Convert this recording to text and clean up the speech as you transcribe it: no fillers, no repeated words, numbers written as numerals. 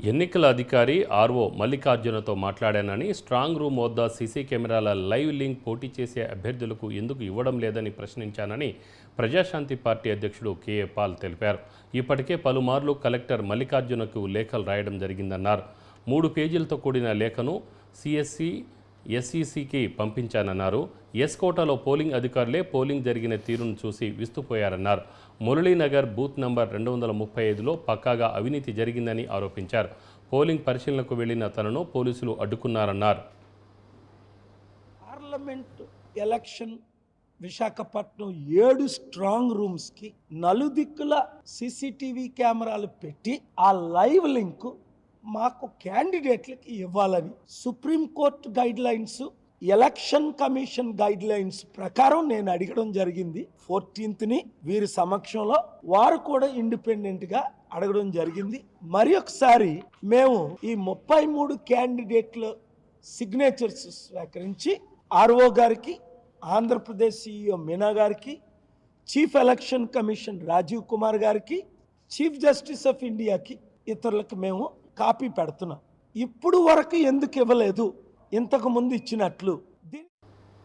ఎన్నికల అధికారి RO మల్లికార్జునతో మాట్లాడానని, strong room వద్ద సీసీ కెమెరాల లైవ్ లింక్ పోటీ చేసే అభ్యర్థులకు ఎందుకు ఇవ్వడం లేదని ప్రశ్నించానని ప్రజాశాంతి పార్టీ అధ్యక్షుడు కేఏ పాల్ తెలిపారు. ఇప్పటికే పలుమార్లు కలెక్టర్ మల్లికార్జునకు లేఖలు రాయడం జరిగిందన్నారు. 3 పేజీలతో కూడిన లేఖను సిఎస్సి ఎస్ఈసికి పంపించానన్నారు. ఎస్ కోటాలో పోలింగ్ అధికారులే పోలింగ్ జరిగిన తీరును చూసి విస్తుపోయారన్నారు. మురళీనగర్ బూత్ నంబర్ 235లో పక్కాగా అవినీతి జరిగిందని ఆరోపించారు. పోలింగ్ పరిశీలనకు వెళ్లిన తనను పోలీసులు అడ్డుకున్నారన్నారు. పార్లమెంట్ ఎలక్షన్ విశాఖపట్నం 7 స్ట్రాంగ్ రూమ్స్కి నలుదిక్కుల సీసీటీవీ కెమెరాలు పెట్టి ఆ లైవ్ లింక్ మాకు క్యాండిడేట్లకి ఇవ్వాలని supreme court guide lines, election commission guide lines ప్రకారం నేను అడగడం జరిగింది. 14th వీరి సమక్షంలో వారు కూడా ఇండిపెండెంట్గా అడగడం జరిగింది. మరి ఒకసారి మేము ఈ 33 క్యాండిడేట్ల సిగ్నేచర్స్ స్వీకరించి ఆర్ఓ గారికి, ఆంధ్రప్రదేశ్ CEO మీనా గారికి, chief election commission Rajiv Kumar గారికి, చీఫ్ జస్టిస్ ఆఫ్ ఇండియాకి, ఇతరులకు మేము కాపీ పెడుతున్నాం. ఇప్పుడు వరకు ఎందుకు ఇవ్వలేదు? ఇంతకు ముందు ఇచ్చినట్లు